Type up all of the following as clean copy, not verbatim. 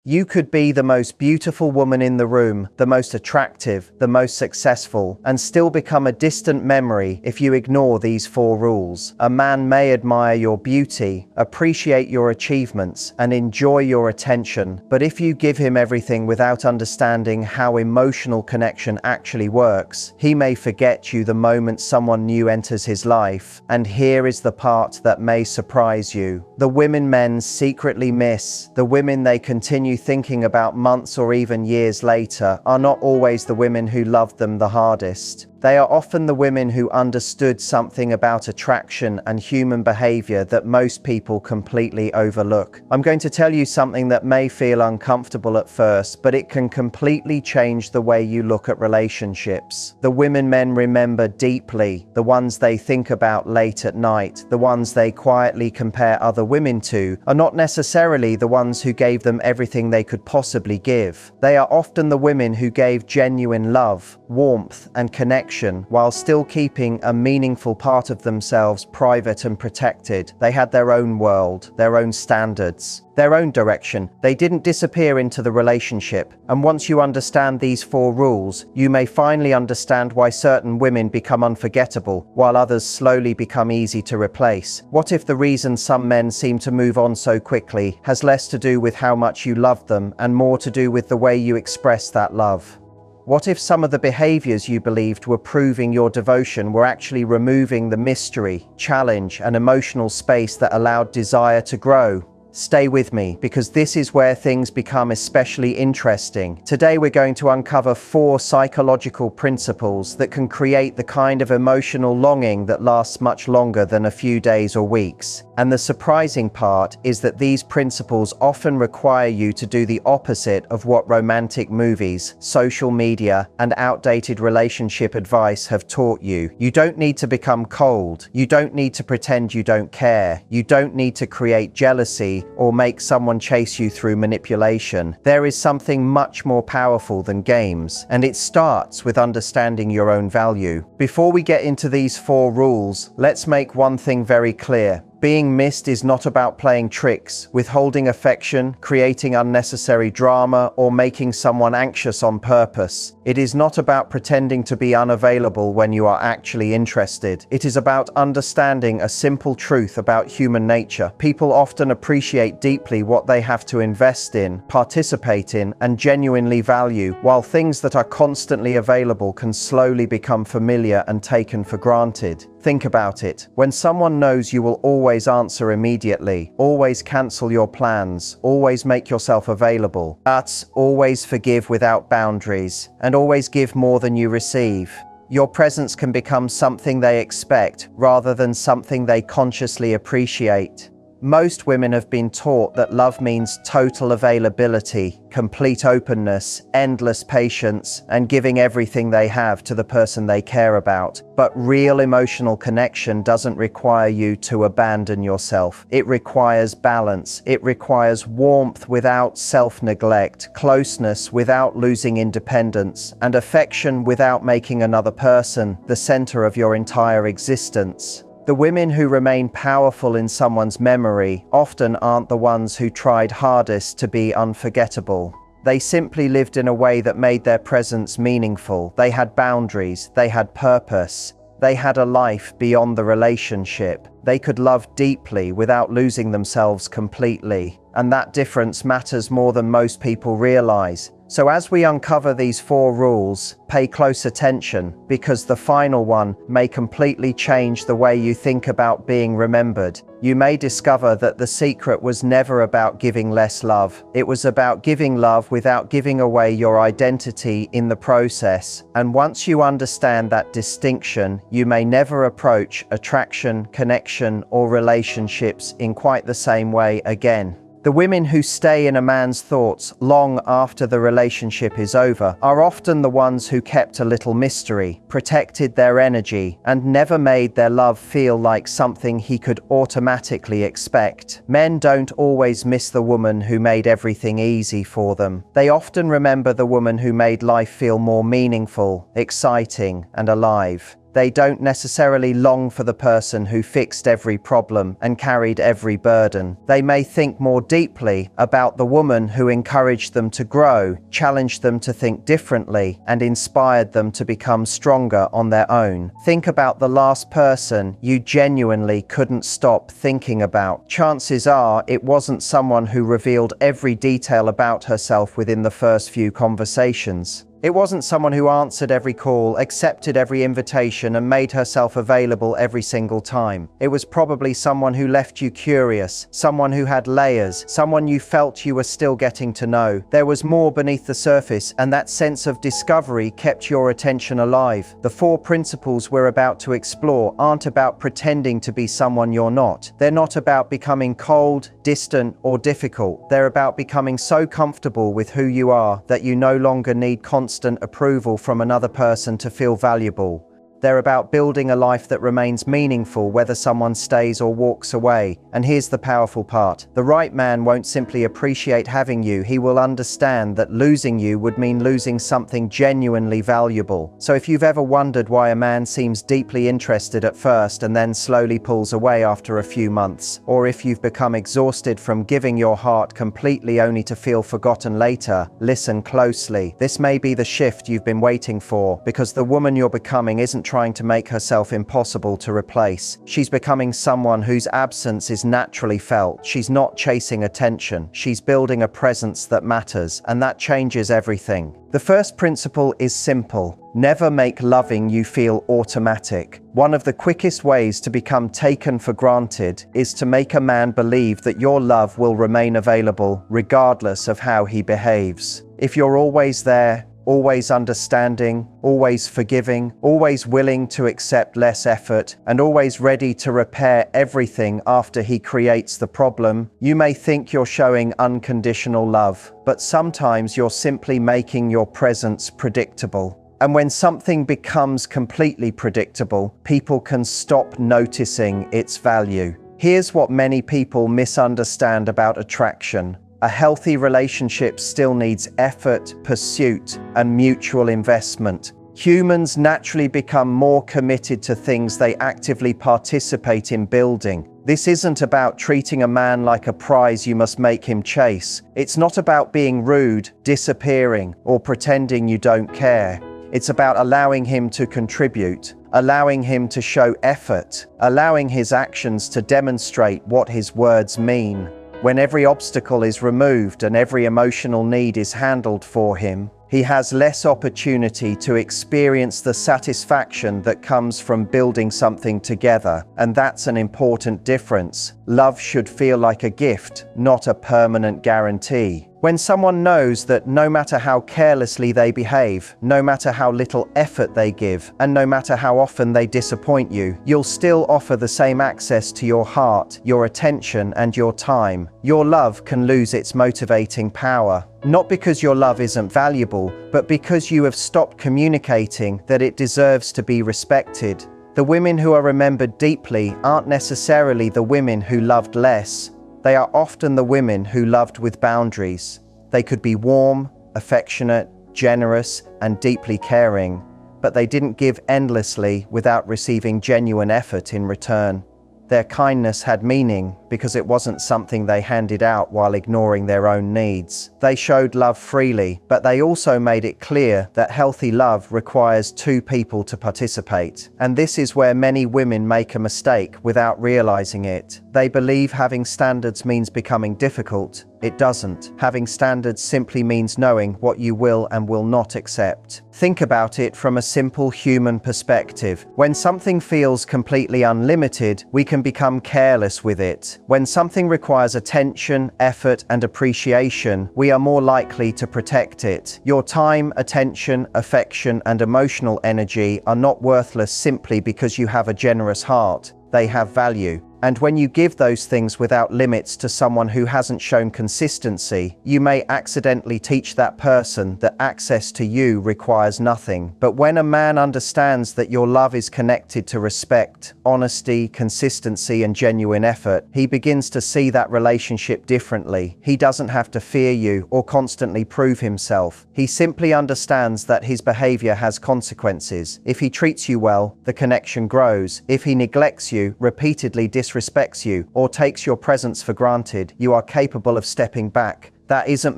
You could be the most beautiful woman in the room, the most attractive, the most successful, and still become a distant memory if you ignore these 4 rules. A man may admire your beauty, appreciate your achievements, and enjoy your attention, but if you give him everything without understanding how emotional connection actually works, he may forget you the moment someone new enters his life. And here is the part that may surprise you. The women men secretly miss, the women they continue thinking about months or even years later, are not always the women who loved them the hardest. They are often the women who understood something about attraction and human behavior that most people completely overlook. I'm going to tell you something that may feel uncomfortable at first, but it can completely change the way you look at relationships. The women men remember deeply, the ones they think about late at night, the ones they quietly compare other women to, are not necessarily the ones who gave them everything they could possibly give. They are often the women who gave genuine love, warmth, and connection while still keeping a meaningful part of themselves private and protected. They had their own world, their own standards, their own direction. They didn't disappear into the relationship. And once you understand these 4 rules, you may finally understand why certain women become unforgettable, while others slowly become easy to replace. What if the reason some men seem to move on so quickly has less to do with how much you love them and more to do with the way you express that love? What if some of the behaviors you believed were proving your devotion were actually removing the mystery, challenge, and emotional space that allowed desire to grow? Stay with me, because this is where things become especially interesting. Today we're going to uncover 4 psychological principles that can create the kind of emotional longing that lasts much longer than a few days or weeks. And the surprising part is that these principles often require you to do the opposite of what romantic movies, social media, and outdated relationship advice have taught you. You don't need to become cold. You don't need to pretend you don't care. You don't need to create jealousy or make someone chase you through manipulation. There is something much more powerful than games, and it starts with understanding your own value. Before we get into these 4 rules, let's make one thing very clear. Being missed is not about playing tricks, withholding affection, creating unnecessary drama, or making someone anxious on purpose. It is not about pretending to be unavailable when you are actually interested. It is about understanding a simple truth about human nature. People often appreciate deeply what they have to invest in, participate in, and genuinely value, while things that are constantly available can slowly become familiar and taken for granted. Think about it. When someone knows you will always answer immediately, always cancel your plans, always make yourself available, but always forgive without boundaries, and always give more than you receive, your presence can become something they expect rather than something they consciously appreciate. Most women have been taught that love means total availability, complete openness, endless patience, and giving everything they have to the person they care about. But real emotional connection doesn't require you to abandon yourself. It requires balance. It requires warmth without self-neglect, closeness without losing independence, and affection without making another person the center of your entire existence. The women who remain powerful in someone's memory often aren't the ones who tried hardest to be unforgettable. They simply lived in a way that made their presence meaningful. They had boundaries, they had purpose, they had a life beyond the relationship. They could love deeply without losing themselves completely. And that difference matters more than most people realize. So as we uncover these 4 rules, pay close attention, because the final one may completely change the way you think about being remembered. You may discover that the secret was never about giving less love. It was about giving love without giving away your identity in the process. And once you understand that distinction, you may never approach attraction, connection, or relationships in quite the same way again. The women who stay in a man's thoughts long after the relationship is over are often the ones who kept a little mystery, protected their energy, and never made their love feel like something he could automatically expect. Men don't always miss the woman who made everything easy for them. They often remember the woman who made life feel more meaningful, exciting, and alive. They don't necessarily long for the person who fixed every problem and carried every burden. They may think more deeply about the woman who encouraged them to grow, challenged them to think differently, and inspired them to become stronger on their own. Think about the last person you genuinely couldn't stop thinking about. Chances are it wasn't someone who revealed every detail about herself within the first few conversations. It wasn't someone who answered every call, accepted every invitation, and made herself available every single time. It was probably someone who left you curious, someone who had layers, someone you felt you were still getting to know. There was more beneath the surface, and that sense of discovery kept your attention alive. The 4 principles we're about to explore aren't about pretending to be someone you're not. They're not about becoming cold, distant, or difficult. They're about becoming so comfortable with who you are that you no longer need constant approval from another person to feel valuable. They're about building a life that remains meaningful whether someone stays or walks away. And here's the powerful part. The right man won't simply appreciate having you, he will understand that losing you would mean losing something genuinely valuable. So if you've ever wondered why a man seems deeply interested at first and then slowly pulls away after a few months, or if you've become exhausted from giving your heart completely only to feel forgotten later, listen closely. This may be the shift you've been waiting for, because the woman you're becoming isn't trying to make herself impossible to replace. She's becoming someone whose absence is naturally felt. She's not chasing attention. She's building a presence that matters, and that changes everything. The first principle is simple. Never make loving you feel automatic. One of the quickest ways to become taken for granted is to make a man believe that your love will remain available regardless of how he behaves. If you're always there, always understanding, always forgiving, always willing to accept less effort, and always ready to repair everything after he creates the problem, you may think you're showing unconditional love, but sometimes you're simply making your presence predictable. And when something becomes completely predictable, people can stop noticing its value. Here's what many people misunderstand about attraction. A healthy relationship still needs effort, pursuit, and mutual investment. Humans naturally become more committed to things they actively participate in building. This isn't about treating a man like a prize you must make him chase. It's not about being rude, disappearing, or pretending you don't care. It's about allowing him to contribute, allowing him to show effort, allowing his actions to demonstrate what his words mean. When every obstacle is removed and every emotional need is handled for him, he has less opportunity to experience the satisfaction that comes from building something together. And that's an important difference. Love should feel like a gift, not a permanent guarantee. When someone knows that no matter how carelessly they behave, no matter how little effort they give, and no matter how often they disappoint you, you'll still offer the same access to your heart, your attention, and your time, your love can lose its motivating power. Not because your love isn't valuable, but because you have stopped communicating that it deserves to be respected. The women who are remembered deeply aren't necessarily the women who loved less. They are often the women who loved with boundaries. They could be warm, affectionate, generous, and deeply caring, but they didn't give endlessly without receiving genuine effort in return. Their kindness had meaning because it wasn't something they handed out while ignoring their own needs. They showed love freely, but they also made it clear that healthy love requires 2 people to participate. And this is where many women make a mistake without realizing it. They believe having standards means becoming difficult. It doesn't. Having standards simply means knowing what you will and will not accept. Think about it from a simple human perspective. When something feels completely unlimited, we can become careless with it. When something requires attention, effort, and appreciation, we are more likely to protect it. Your time, attention, affection, and emotional energy are not worthless simply because you have a generous heart. They have value. And when you give those things without limits to someone who hasn't shown consistency, you may accidentally teach that person that access to you requires nothing. But when a man understands that your love is connected to respect, honesty, consistency, and genuine effort, he begins to see that relationship differently. He doesn't have to fear you or constantly prove himself. He simply understands that his behavior has consequences. If he treats you well, the connection grows. If he neglects you, repeatedly disrespects you, or takes your presence for granted, you are capable of stepping back. That isn't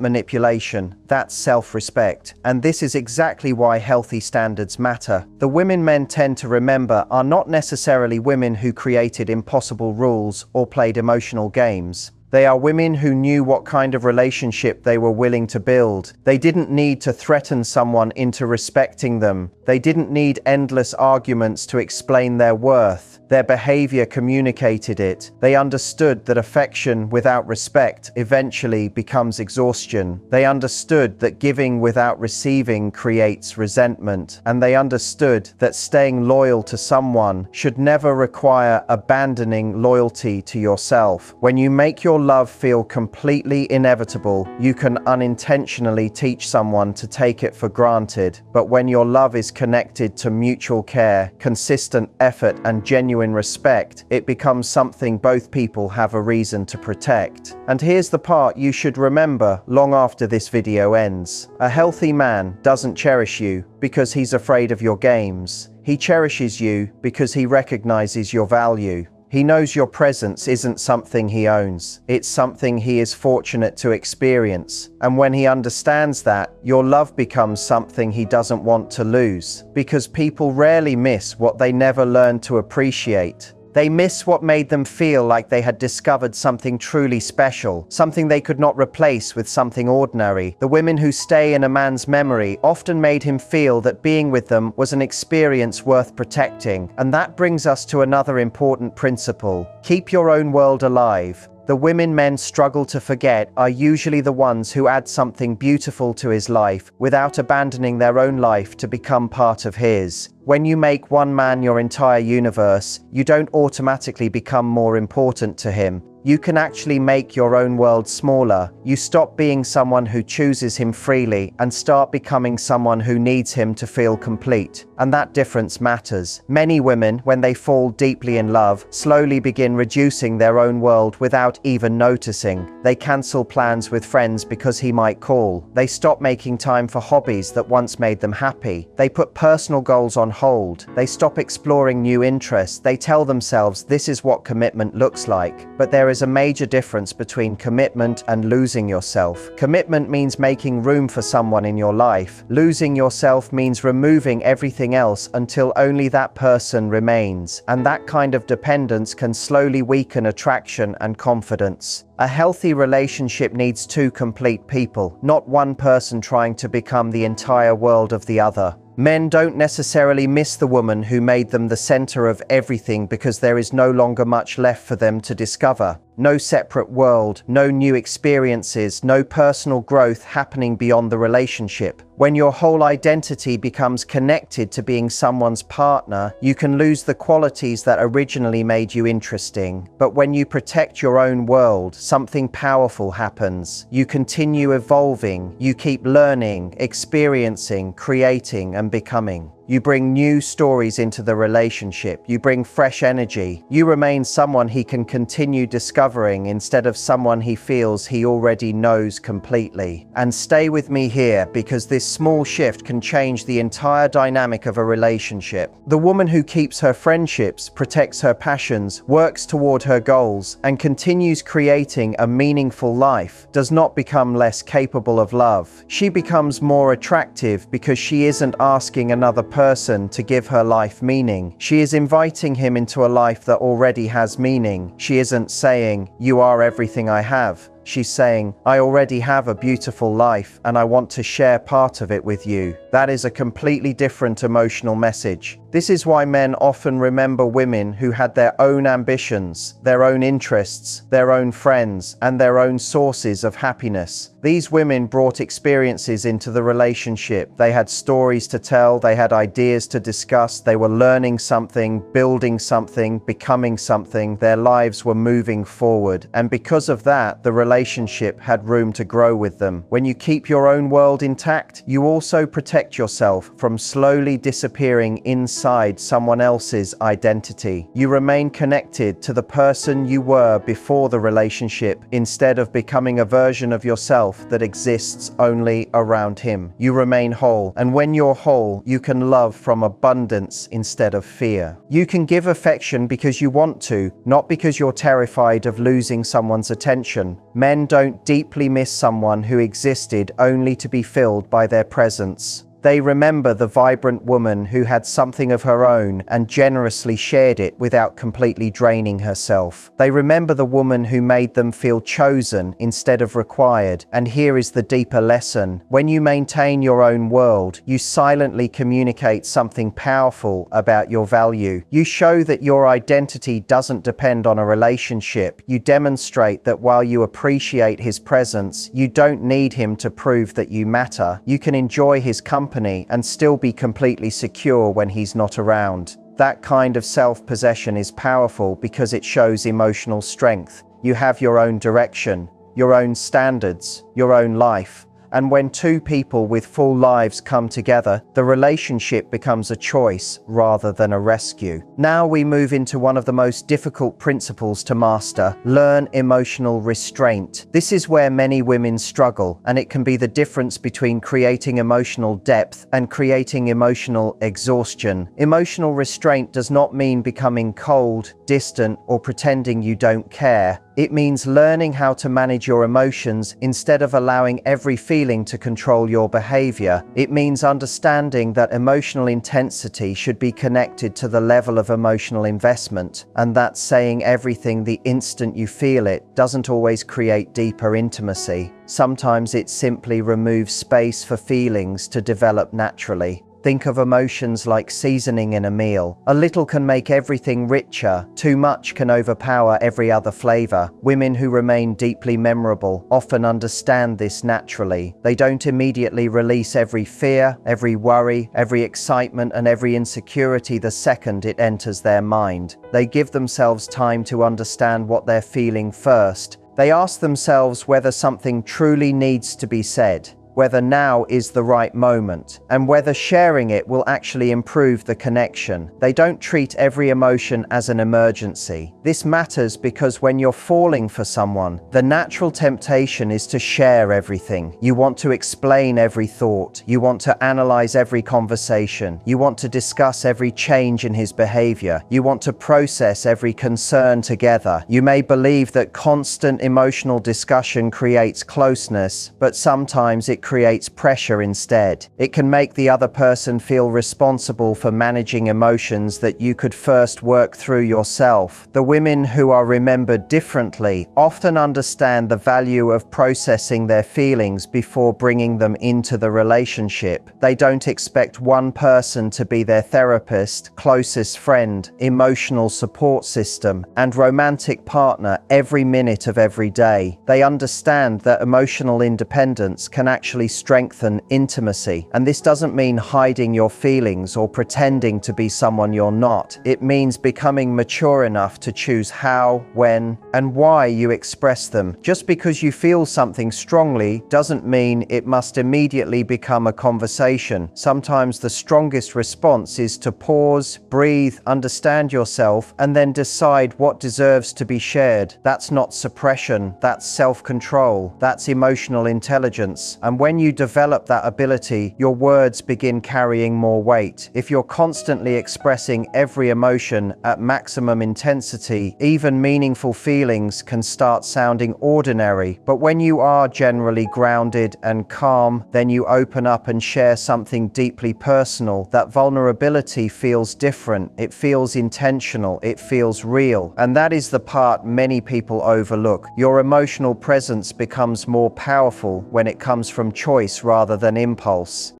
manipulation, that's self-respect. And this is exactly why healthy standards matter. The women men tend to remember are not necessarily women who created impossible rules or played emotional games. They are women who knew what kind of relationship they were willing to build. They didn't need to threaten someone into respecting them. They didn't need endless arguments to explain their worth. Their behavior communicated it. They understood that affection without respect eventually becomes exhaustion. They understood that giving without receiving creates resentment. And they understood that staying loyal to someone should never require abandoning loyalty to yourself. When you make your love feel completely inevitable, you can unintentionally teach someone to take it for granted. But when your love is connected to mutual care, consistent effort, and genuine respect, it becomes something both people have a reason to protect. And here's the part you should remember long after this video ends. A healthy man doesn't cherish you because he's afraid of your games. He cherishes you because he recognizes your value. He knows your presence isn't something he owns. It's something he is fortunate to experience. And when he understands that, your love becomes something he doesn't want to lose. Because people rarely miss what they never learned to appreciate. They miss what made them feel like they had discovered something truly special, something they could not replace with something ordinary. The women who stay in a man's memory often made him feel that being with them was an experience worth protecting. And that brings us to another important principle. Keep your own world alive. The women men struggle to forget are usually the ones who add something beautiful to his life without abandoning their own life to become part of his. When you make one man your entire universe, you don't automatically become more important to him. You can actually make your own world smaller. You stop being someone who chooses him freely and start becoming someone who needs him to feel complete. And that difference matters. Many women, when they fall deeply in love, slowly begin reducing their own world without even noticing. They cancel plans with friends because he might call. They stop making time for hobbies that once made them happy. They put personal goals on hold. They stop exploring new interests. They tell themselves this is what commitment looks like. But there is a major difference between commitment and losing yourself. Commitment means making room for someone in your life. Losing yourself means removing everything else until only that person remains. And that kind of dependence can slowly weaken attraction and confidence. A healthy relationship needs two complete people, not one person trying to become the entire world of the other. Men don't necessarily miss the woman who made them the center of everything because there is no longer much left for them to discover. No separate world, no new experiences, no personal growth happening beyond the relationship. When your whole identity becomes connected to being someone's partner, you can lose the qualities that originally made you interesting. But when you protect your own world, something powerful happens. You continue evolving, you keep learning, experiencing, creating, and becoming. You bring new stories into the relationship. You bring fresh energy. You remain someone he can continue discovering instead of someone he feels he already knows completely. And stay with me here because this small shift can change the entire dynamic of a relationship. The woman who keeps her friendships, protects her passions, works toward her goals, and continues creating a meaningful life does not become less capable of love. She becomes more attractive because she isn't asking another person to give her life meaning. She is inviting him into a life that already has meaning. She isn't saying, "You are everything I have." She's saying, I already have a beautiful life and I want to share part of it with you. That is a completely different emotional message. This is why men often remember women who had their own ambitions, their own interests, their own friends, and their own sources of happiness. These women brought experiences into the relationship. They had stories to tell, they had ideas to discuss, they were learning something, building something, becoming something. Their lives were moving forward. And because of that, the relationship had room to grow with them. When you keep your own world intact, you also protect yourself from slowly disappearing inside someone else's identity. You remain connected to the person you were before the relationship instead of becoming a version of yourself that exists only around him. You remain whole, and when you're whole, you can love from abundance instead of fear. You can give affection because you want to, not because you're terrified of losing someone's attention. Men don't deeply miss someone who existed only to be filled by their presence. They remember the vibrant woman who had something of her own and generously shared it without completely draining herself. They remember the woman who made them feel chosen instead of required. And here is the deeper lesson. When you maintain your own world, you silently communicate something powerful about your value. You show that your identity doesn't depend on a relationship. You demonstrate that while you appreciate his presence, you don't need him to prove that you matter. You can enjoy his company and still be completely secure when he's not around. That kind of self-possession is powerful because it shows emotional strength. You have your own direction, your own standards, your own life. And when two people with full lives come together, the relationship becomes a choice rather than a rescue. Now we move into one of the most difficult principles to master: learn emotional restraint. This is where many women struggle, and it can be the difference between creating emotional depth and creating emotional exhaustion. Emotional restraint does not mean becoming cold, distant, or pretending you don't care. It means learning how to manage your emotions instead of allowing every feeling to control your behavior. It means understanding that emotional intensity should be connected to the level of emotional investment, and that saying everything the instant you feel it doesn't always create deeper intimacy. Sometimes it simply removes space for feelings to develop naturally. Think of emotions like seasoning in a meal. A little can make everything richer. Too much can overpower every other flavor. Women who remain deeply memorable often understand this naturally. They don't immediately release every fear, every worry, every excitement, and every insecurity the second it enters their mind. They give themselves time to understand what they're feeling first. They ask themselves whether something truly needs to be said, whether now is the right moment, and whether sharing it will actually improve the connection. They don't treat every emotion as an emergency. This matters because when you're falling for someone, the natural temptation is to share everything. You want to explain every thought. You want to analyze every conversation. You want to discuss every change in his behavior. You want to process every concern together. You may believe that constant emotional discussion creates closeness, but sometimes it creates pressure instead. It can make the other person feel responsible for managing emotions that you could first work through yourself. The women who are remembered differently often understand the value of processing their feelings before bringing them into the relationship. They don't expect one person to be their therapist, closest friend, emotional support system, and romantic partner every minute of every day. They understand that emotional independence can actually strengthen intimacy. And this doesn't mean hiding your feelings or pretending to be someone you're not. It means becoming mature enough to choose how, when, and why you express them. Just because you feel something strongly doesn't mean it must immediately become a conversation. Sometimes the strongest response is to pause, breathe, understand yourself, and then decide what deserves to be shared. That's not suppression, that's self-control, that's emotional intelligence. And when you develop that ability, your words begin carrying more weight. If you're constantly expressing every emotion at maximum intensity, even meaningful feelings can start sounding ordinary. But when you are generally grounded and calm, then you open up and share something deeply personal. That vulnerability feels different. It feels intentional. It feels real. And that is the part many people overlook. Your emotional presence becomes more powerful when it comes from choice rather than impulse.